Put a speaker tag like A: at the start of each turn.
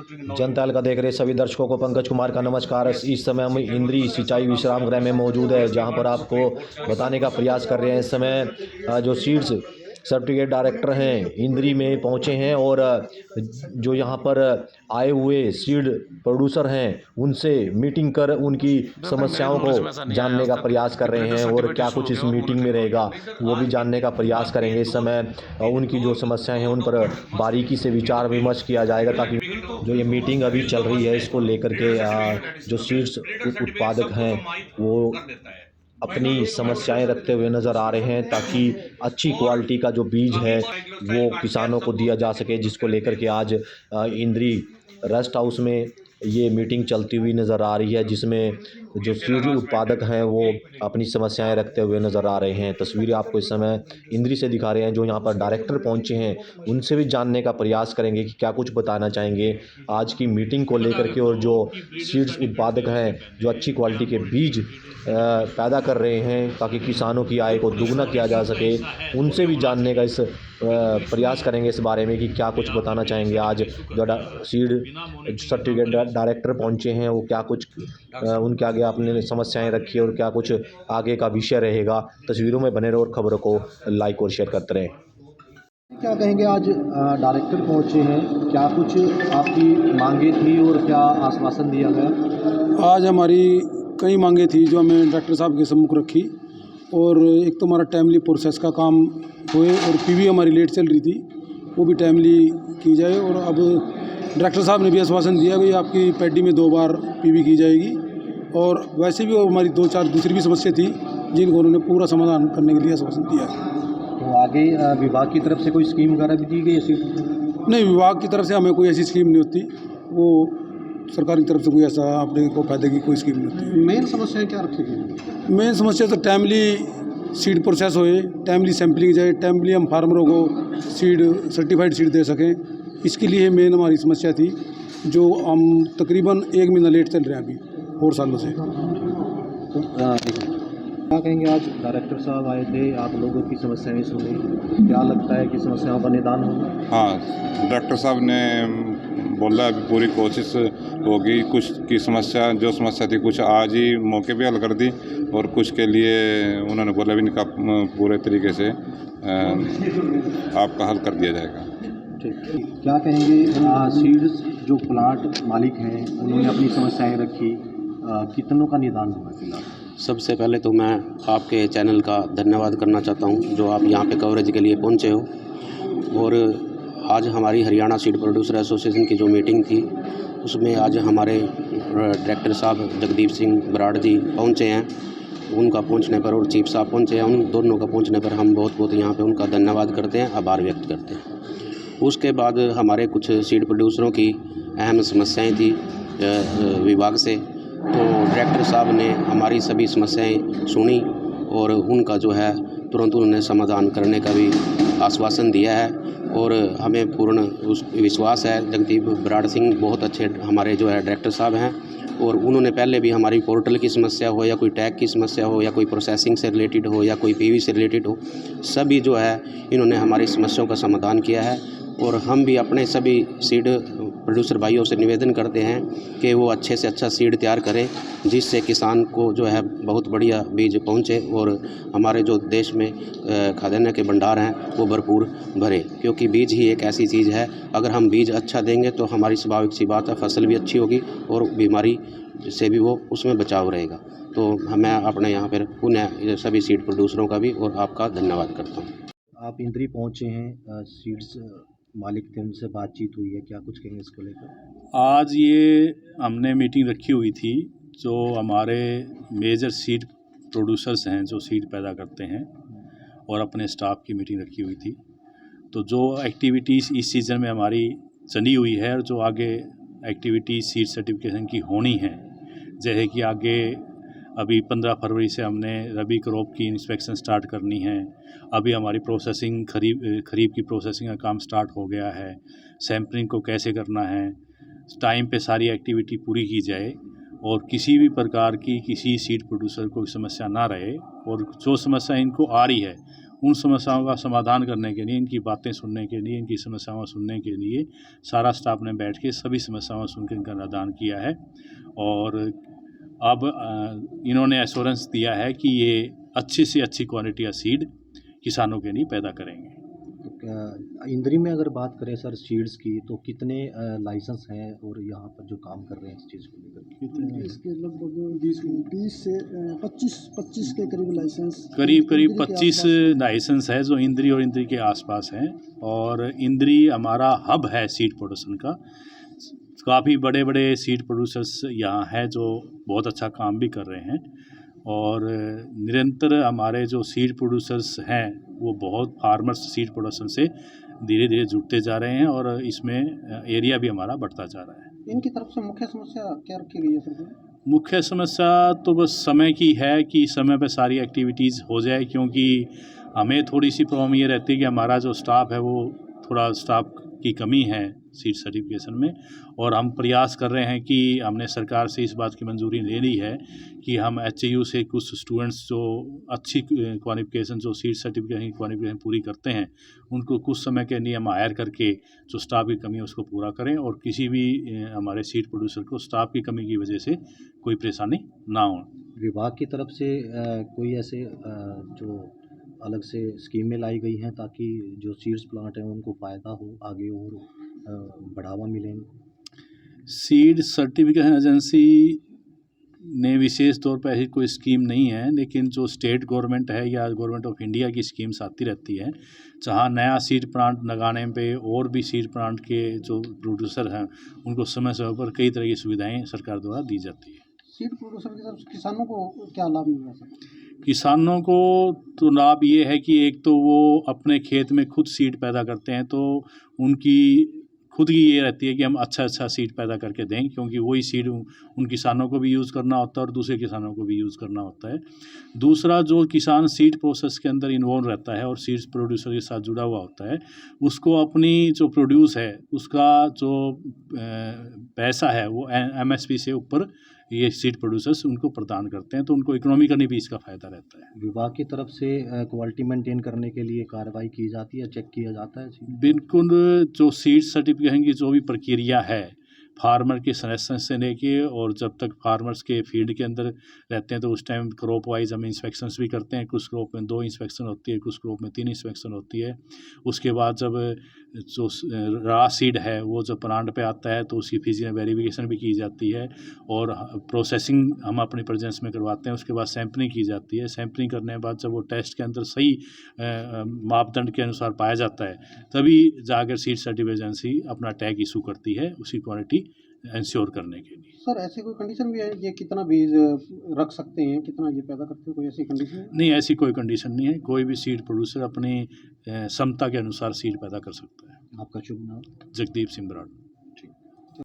A: जनता का देख रहे सभी दर्शकों को पंकज कुमार का नमस्कार। इस समय हम इंद्री सिंचाई विश्राम गृह में मौजूद है, जहां पर आपको बताने का प्रयास कर रहे हैं। इस समय जो सीड्स सर्टिफिकेट डायरेक्टर हैं इंद्री में पहुंचे हैं और जो यहां पर आए हुए सीड प्रोड्यूसर हैं उनसे मीटिंग कर उनकी समस्याओं को जानने का प्रयास कर रहे हैं और क्या कुछ इस मीटिंग में रहेगा वो भी जानने का प्रयास करेंगे। इस समय उनकी जो समस्याएं हैं उन पर बारीकी से विचार विमर्श किया जाएगा, ताकि जो ये मीटिंग अभी चल रही है इसको लेकर के जो सीड्स उत्पादक हैं वो अपनी समस्याएं रखते हुए नज़र आ रहे हैं, ताकि अच्छी क्वालिटी का जो बीज है वो किसानों को दिया जा सके, जिसको लेकर के आज इंद्री रेस्ट हाउस में ये मीटिंग चलती हुई नज़र आ रही है, जिसमें जो सीड उत्पादक हैं वो अपनी समस्याएं रखते हुए नज़र आ रहे हैं। तस्वीरें आपको इस समय इंद्री से दिखा रहे हैं। जो यहाँ पर डायरेक्टर पहुँचे हैं उनसे भी जानने का प्रयास करेंगे कि क्या कुछ बताना चाहेंगे आज की मीटिंग को लेकर के, और जो सीड्स उत्पादक हैं जो अच्छी क्वालिटी के बीज पैदा कर रहे हैं ताकि किसानों की आय को दुगना किया जा सके, उनसे भी जानने का इस प्रयास करेंगे इस बारे में कि क्या कुछ बताना चाहेंगे। आज जो सीड सर्टिफिकेट डायरेक्टर पहुंचे हैं वो क्या कुछ उनके आगे आपने समस्याएं रखी और क्या कुछ आगे का विषय रहेगा। तस्वीरों में बने रहो और खबरों को लाइक और शेयर करते रहें। क्या कहेंगे, आज डायरेक्टर पहुंचे हैं, क्या कुछ आपकी मांगे थी और क्या आश्वासन दिया गया?
B: आज हमारी कई मांगे थी जो हमें डॉक्टर साहब के सम्मुख रखी, और एक तो हमारा टाइमली प्रोसेस का काम हुए और पीवी हमारी लेट चल रही थी वो भी टाइमली की जाए। और अब डॉक्टर साहब ने भी आश्वासन दिया भाई आपकी पैडी में 2 बार पीवी की जाएगी, और वैसे भी हमारी 2-4 दूसरी भी समस्या थी जिनको उन्होंने पूरा समाधान करने के लिए आश्वासन दिया है।
A: तो आगे विभाग की तरफ से कोई स्कीम वगैरह भी दी गई ऐसी?
B: नहीं, विभाग की तरफ से हमें कोई ऐसी स्कीम नहीं होती, वो सरकार की तरफ से कोई ऐसा अपने को फायदे की कोई स्कीम नहीं होती।
A: मेन समस्या क्या रखेगी?
B: मेन समस्या तो टाइमली सीड प्रोसेस होए, टाइमली सैंपलिंग जाए, टाइमली हम फार्मरों को सीड सर्टिफाइड सीड दे सकें, इसके लिए मेन हमारी समस्या थी, जो हम तकरीबन 1 महीना लेट चल रहे हैं अभी और सालों से।
A: क्या कहेंगे, आज डायरेक्टर साहब आए थे, आप लोगों की समस्याएं सुनी, क्या लगता है कि समस्याओं का निदान होगा?
C: हाँ, डॉक्टर साहब ने बोला अभी पूरी कोशिश होगी। कुछ की समस्या जो समस्या थी कुछ आज ही मौके पे हल कर दी, और कुछ के लिए उन्होंने बोला भी इनका पूरे तरीके से आपका हल कर दिया जाएगा।
A: ठीक, क्या कहेंगे, सीड्स जो प्लांट मालिक हैं उन्होंने अपनी समस्याएं रखी, कितनों का निदान हुआ फिलहाल?
D: सबसे पहले तो मैं आपके चैनल का धन्यवाद करना चाहता हूं जो आप यहां पे कवरेज के लिए पहुंचे हो। और आज हमारी हरियाणा सीड प्रोड्यूसर एसोसिएशन की जो मीटिंग थी उसमें आज हमारे डायरेक्टर साहब जगदीप सिंह बराड़ जी पहुंचे हैं। उनका पहुंचने पर और चीफ साहब पहुंचे हैं, उन दोनों का पहुंचने पर हम बहुत यहाँ पे उनका धन्यवाद करते हैं, आभार व्यक्त करते हैं। उसके बाद हमारे कुछ सीड प्रोड्यूसरों की अहम समस्याएँ थी विभाग से, तो डायरेक्टर साहब ने हमारी सभी समस्याएं सुनी और उनका जो है तुरंत उन्होंने समाधान करने का भी आश्वासन दिया है। और हमें पूर्ण उस विश्वास है, जगदीप बराड़ सिंह बहुत अच्छे हमारे जो है डायरेक्टर साहब हैं, और उन्होंने पहले भी हमारी पोर्टल की समस्या हो या कोई टैग की समस्या हो या कोई प्रोसेसिंग से रिलेटेड हो या कोई पीवी से रिलेटेड हो, सभी जो है इन्होंने हमारी समस्याओं का समाधान किया है। और हम भी अपने सभी सीड प्रोड्यूसर भाइयों से निवेदन करते हैं कि वो अच्छे से अच्छा सीड तैयार करें, जिससे किसान को जो है बहुत बढ़िया बीज पहुंचे और हमारे जो देश में खाद्यान्न के भंडार हैं वो भरपूर भरे। क्योंकि बीज ही एक ऐसी चीज़ है, अगर हम बीज अच्छा देंगे तो हमारी स्वाभाविक सी बात है फसल भी अच्छी होगी और बीमारी से भी वो उसमें बचाव रहेगा। तो मैं अपने यहाँ पर पुनः सभी सीड प्रोड्यूसरों का भी और आपका धन्यवाद करता हूँ।
A: आप इंद्री पहुँचे हैं, सीड्स मालिक थे, उनसे बातचीत हुई है, क्या कुछ कहेंगे इसको लेकर?
E: आज ये हमने मीटिंग रखी हुई थी, जो हमारे मेजर सीड प्रोड्यूसर्स हैं जो सीड पैदा करते हैं, और अपने स्टाफ की मीटिंग रखी हुई थी। तो जो एक्टिविटीज़ इस सीज़न में हमारी चली हुई है और जो आगे एक्टिविटीज़ सीड सर्टिफिकेशन की होनी है, जैसे कि आगे अभी 15 फरवरी से हमने रबी क्रॉप की इंस्पेक्शन स्टार्ट करनी है। अभी हमारी प्रोसेसिंग खरीफ की प्रोसेसिंग का काम स्टार्ट हो गया है। सैम्पलिंग को कैसे करना है, टाइम पे सारी एक्टिविटी पूरी की जाए और किसी भी प्रकार की किसी सीड प्रोड्यूसर को समस्या ना रहे, और जो समस्या इनको आ रही है उन समस्याओं का समाधान करने के लिए, इनकी बातें सुनने के लिए, इनकी समस्याओं सुनने के लिए सारा स्टाफ ने बैठ के सभी समस्याओं सुनकर इनका निदान किया है। और अब इन्होंने एश्योरेंस दिया है कि ये अच्छी से अच्छी क्वालिटी का सीड किसानों के लिए पैदा करेंगे।
A: इंद्री में अगर बात करें सर सीड्स की, तो कितने लाइसेंस हैं और यहाँ पर जो काम कर रहे हैं इस चीज़ को लेकर?
B: इसके लगभग 20 से 25 के करीब लाइसेंस,
E: करीब 25 लाइसेंस है जो इंद्री और इंद्री के आसपास हैं। और इंद्री हमारा हब है सीड प्रोडक्शन का। काफ़ी बड़े बड़े सीड प्रोड्यूसर्स यहाँ हैं जो बहुत अच्छा काम भी कर रहे हैं। और निरंतर हमारे जो सीड प्रोड्यूसर्स हैं वो बहुत फार्मर्स सीड प्रोडक्शन से धीरे धीरे जुड़ते जा रहे हैं और इसमें एरिया भी हमारा बढ़ता जा रहा है।
B: इनकी तरफ से मुख्य समस्या क्या रखी गई है सर?
E: मुख्य समस्या तो बस समय की है कि समय पे सारी एक्टिविटीज़ हो जाए, क्योंकि हमें थोड़ी सी प्रॉब्लम ये रहती है कि हमारा जो स्टाफ है वो थोड़ा स्टाफ की कमी है सीड सर्टिफिकेशन में। और हम प्रयास कर रहे हैं कि हमने सरकार से इस बात की मंजूरी ले ली है कि हम HAU से कुछ स्टूडेंट्स जो अच्छी क्वालिफिकेशन, जो सीड सर्टिफिकेशन की क्वालिफिकेशन पूरी करते हैं, उनको कुछ समय के लिए हम हायर करके जो स्टाफ की कमी है उसको पूरा करें और किसी भी हमारे सीड प्रोड्यूसर को स्टाफ की कमी की वजह से कोई परेशानी ना हो।
A: विभाग की तरफ से कोई ऐसे जो अलग से स्कीमें लाई गई हैं ताकि जो सीड्स प्लांट हैं उनको फ़ायदा हो, आगे और बढ़ावा मिले इनको?
E: सीड सर्टिफिकेशन एजेंसी ने विशेष तौर पर ऐसी कोई स्कीम नहीं है, लेकिन जो स्टेट गवर्नमेंट है या गवर्नमेंट ऑफ इंडिया की स्कीम्स आती रहती हैं, जहाँ नया सीड प्लांट लगाने पे और भी सीड प्लांट के जो प्रोड्यूसर हैं उनको समय समय पर कई तरह की सुविधाएं सरकार द्वारा दी जाती है।
B: सीड प्रोड्यूसर की तरफ से किसानों को क्या लाभ मिल रहा है सर?
E: किसानों को तो लाभ ये है कि एक तो वो अपने खेत में खुद सीड पैदा करते हैं, तो उनकी खुद की ये रहती है कि हम अच्छा सीड पैदा करके दें, क्योंकि वही सीड उन किसानों को भी यूज़ करना होता है और दूसरे किसानों को भी यूज़ करना होता है। दूसरा, जो किसान सीड प्रोसेस के अंदर इन्वॉल्व रहता है और सीड्स प्रोड्यूसर के साथ जुड़ा हुआ होता है, उसको अपनी जो प्रोड्यूस है उसका जो पैसा है वो MSP से ऊपर ये सीड प्रोड्यूसर्स उनको प्रदान करते हैं, तो उनको इकोनॉमिकली भी इसका फ़ायदा रहता है।
A: विभाग की तरफ से क्वालिटी मेंटेन करने के लिए कार्रवाई की जाती है, चेक किया जाता है?
E: बिल्कुल, जो सीड सर्टिफिकेशन की जो भी प्रक्रिया है फार्मर के सजेशन से लेके, और जब तक फार्मर्स के फील्ड के अंदर रहते हैं तो उस टाइम क्रॉप वाइज हम इंस्पेक्शंस भी करते हैं। कुछ क्रॉप में 2 इंस्पेक्शन होती है, कुछ क्रॉप में 3 इंस्पेक्शन होती है। उसके बाद जब जो रॉ सीड है वो जब प्लांट पे आता है तो उसकी फिजिकल वेरिफिकेशन भी की जाती है और प्रोसेसिंग हम अपनी प्रेजेंस में करवाते हैं। उसके बाद सैंपलिंग की जाती है। सैंपलिंग करने के बाद जब वो टेस्ट के अंदर सही मापदंड के अनुसार पाया जाता है तभी जाकर सीड सर्टिफिकेशन एजेंसी अपना टैग इशू करती है उसकी क्वालिटी इंश्योर करने के लिए।
B: सर ऐसी कोई कंडीशन भी है ये कितना बीज रख सकते हैं, कितना ये पैदा करते हैं, कोई ऐसी कंडीशन है?
E: नहीं, ऐसी कोई कंडीशन नहीं है। कोई भी सीड प्रोड्यूसर अपनी क्षमता के अनुसार सीड पैदा कर सकता है।
A: आपका शुभ नाम?
E: जगदीप सिंह बराड़।